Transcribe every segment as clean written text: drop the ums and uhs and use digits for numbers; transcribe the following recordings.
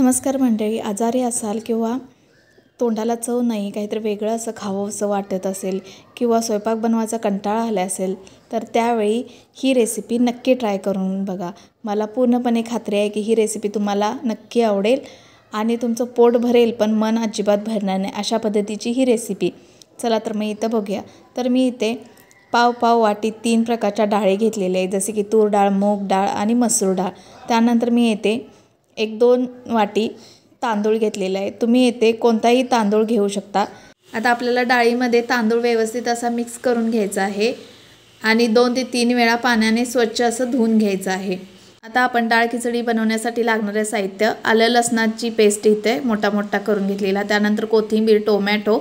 नमस्कार मंडळी. आजारी असाल किंवा तोंडाला चव नाही, काहीतरी वेगळं असं खावंसं वाटत असेल किंवा स्वयंपाक बनवायचा कंटाळा आला असेल तर त्यावेळी ही रेसिपी नक्की ट्राय करून बघा. मला पूर्णपणे खात्री आहे की ही रेसिपी तुम्हाला नक्की आवडेल आणि तुमचं पोट भरेल पण मन अजिबात भरणार नाही, अशा पद्धतीची ही रेसिपी. चला तर मग इथं बघूया. तर मी इथे पाव वाटी 3 प्रकारच्या डाळी घेतलेल्या आहेत, जसे की तूर डाळ, मूग डाळ आणि मसूर डाळ. त्यानंतर मी येथे 1-2 वाटी तांदूळ घेतलेला आहे. तुम्ही येथे कोणताही तांदूळ घेऊ शकता. आता आपल्याला डाळीमध्ये तांदूळ व्यवस्थित असा मिक्स करून घ्यायचा आहे आणि 2 ते 3 वेळा पाण्याने स्वच्छ असं धुवून घ्यायचं आहे. आता आपण डाळ खिचडी बनवण्यासाठी लागणारे साहित्य: आलं लसणाची पेस्ट इथे मोठा करून घेतलेला, त्यानंतर कोथिंबीर, टोमॅटो,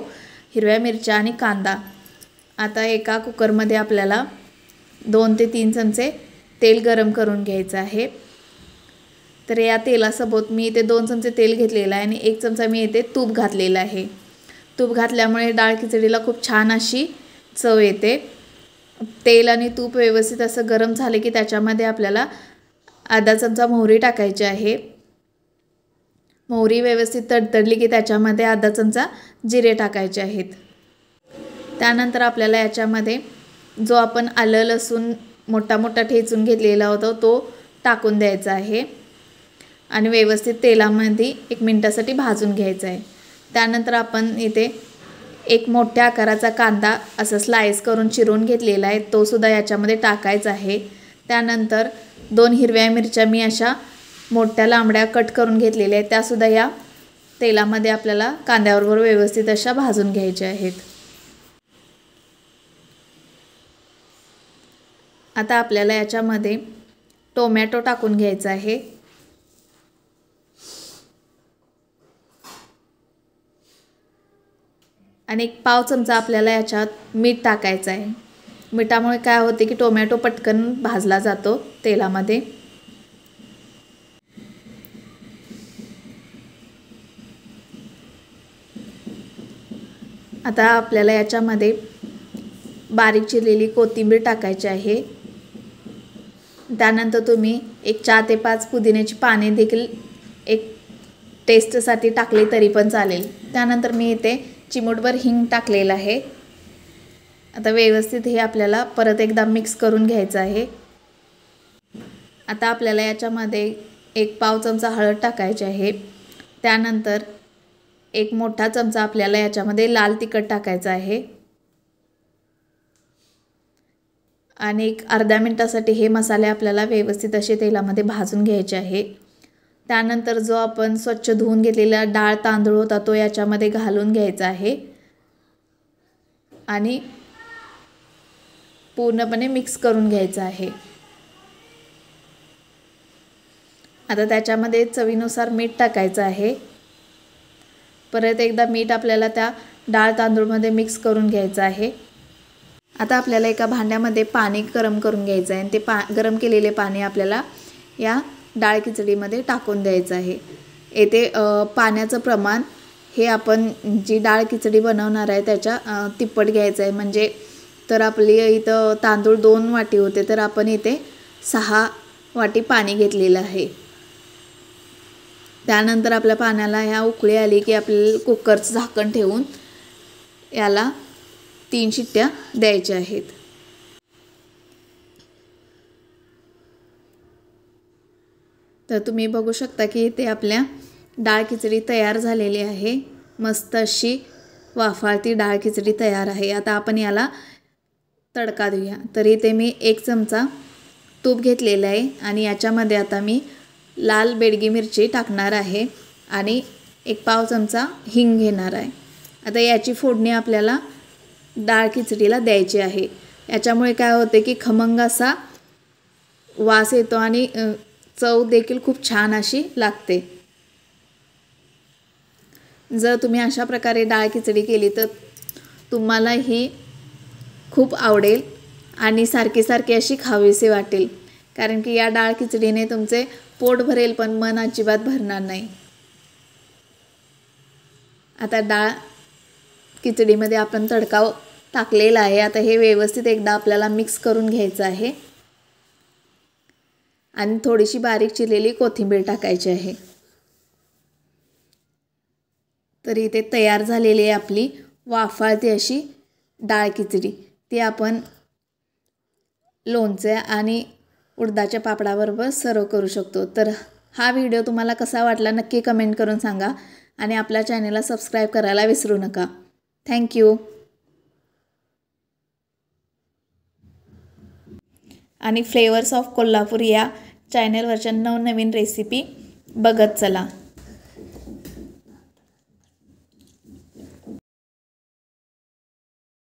हिरव्या मिरच्या आणि कांदा. आता एका कुकरमध्ये आपल्याला 2 ते 3 चमचे तेल गरम करून घ्यायचं आहे. तर या तेलासोबत मी इथे 2 चमचे तेल घेतलेलं आहे आणि 1 चमचा मी इथे तूप घातलेलं आहे. तूप घातल्यामुळे डाळ खिचडीला खूप छान अशी चव येते. तेल आणि तूप व्यवस्थित असं गरम झाले की त्याच्यामध्ये आपल्याला अर्धा चमचा मोहरी टाकायची आहे. मोहरी व्यवस्थित तडतडली की त्याच्यामध्ये अर्धा चमचा जिरे टाकायचे आहेत. त्यानंतर आपल्याला याच्यामध्ये जो आपण आलं लसूण मोठा ठेचून घेतलेला होता तो टाकून द्यायचा आहे आणि व्यवस्थित तेलामध्ये 1 मिनिटासाठी भाजून घ्यायचं आहे. त्यानंतर आपण इथे एक मोठ्या आकाराचा कांदा असं स्लाइस करून चिरून घेतलेला आहे, तो सुद्धा याच्यामध्ये टाकायचा आहे. त्यानंतर 2 हिरव्या मिरच्या मी अशा मोठ्या लांबड्या कट करून घेतलेल्या आहेत, त्यासुद्धा या तेलामध्ये आपल्याला कांद्याबरोबर व्यवस्थित अशा भाजून घ्यायच्या आहेत. आता आपल्याला याच्यामध्ये टोमॅटो टाकून घ्यायचा आहे. आणि 1 पाव चमचा आपल्याला याच्यात मीठ टाकायचं आहे. मिठामुळे काय होते की टोमॅटो पटकन भाजला जातो तेलामध्ये. आता आपल्याला याच्यामध्ये बारीक चिरलेली कोथिंबीर टाकायची आहे. त्यानंतर तुम्ही 4 ते 5 पुदिन्याची पाने देखील एक टेस्टसाठी टाकले तरी पण चालेल. त्यानंतर मी इथे चिमूटभर हिंग टाकलेलं आहे. आता व्यवस्थित हे आपल्याला परत एकदा मिक्स करून घ्यायचं आहे. आता आपल्याला याच्यामध्ये 1 पाव चमचा हळद टाकायची आहे. त्यानंतर 1 मोठा चमचा आपल्याला याच्यामध्ये लाल तिखट टाकायचं आहे आणि 1 अर्ध्या मिनिटासाठी हे मसाले आपल्याला व्यवस्थित असे तेलामध्ये भाजून घ्यायचे आहे. त्यानंतर जो आपण स्वच्छ धुवून घेतलेला डाळ तांदूळ होता तो याच्यामध्ये घालून घ्यायचा आहे आणि पूर्णपणे मिक्स करून घ्यायचा आहे. आता त्याच्यामध्ये चवीनुसार मीठ टाकायचं आहे. परत एकदा मीठ आपल्याला त्या डाळ तांदूळमध्ये मिक्स करून घ्यायचं आहे. आता आपल्याला एका भांड्यामध्ये पाणी गरम करून घ्यायचं आहे आणि ते गरम केलेले पाणी आपल्याला या डाळ खिचडीमध्ये टाकून द्यायचं आहे. येथे पाण्याचं प्रमाण हे आपण जी डाळ खिचडी बनवणार आहे त्याच्या तिप्पट घ्यायचं आहे. म्हणजे तर आपली इथं तांदूळ 2 वाटी होते तर आपण इथे 6 वाटी पाणी घेतलेलं आहे. त्यानंतर आपल्या पाण्याला ह्या उकळी आली की आपल्याला कुकरचं झाकण ठेवून याला 3 शिट्ट्या द्यायच्या आहेत. तर तुम्ही बघू शकता की इथे आपल्या डाळ खिचडी तयार झालेली आहे. मस्त अशी वाफाळती डाळ खिचडी तयार आहे. आता आपण याला तडका देऊया. तर इथे मी 1 चमचा तूप घेतलेलं आहे आणि याच्यामध्ये आता मी लाल बेडगी मिरची टाकणार आहे आणि 1 पाव चमचा हिंग घेणार आहे. आता याची फोडणी आपल्याला डाळ खिचडीला द्यायची आहे. याच्यामुळे काय होते की खमंग असा वास येतो आणि चव देखील खूप छान अशी लागते. जर तुम्ही अशा प्रकारे डाळ खिचडी केली तर तुम्हाला ही खूप आवडेल आणि सारखी अशी खावीशी वाटेल, कारण की या डाळ खिचडीने तुमचे पोट भरेल पण मन अजिबात भरणार नाही. आता डाळ खिचडीमध्ये आपण तडका टाकलेला आहे. आता हे व्यवस्थित एकदा आपल्याला मिक्स करून घ्यायचं आहे आणि थोडीशी बारीक चिरलेली कोथिंबीर टाकायची आहे. तर इथे तयार झालेली आहे आपली वाफाळती अशी डाळ खिचडी. ती आपण लोणचे आणि उडदाच्या पापडाबरोबर सर्व करू शकतो. तर हा व्हिडिओ तुम्हाला कसा वाटला नक्की कमेंट करून सांगा आणि आपल्या चॅनलला सबस्क्राईब करायला विसरू नका. थँक्यू. आणि फ्लेवर्स ऑफ कोल्हापूर या चॅनलवरच्या नवनवीन रेसिपी बघत चला.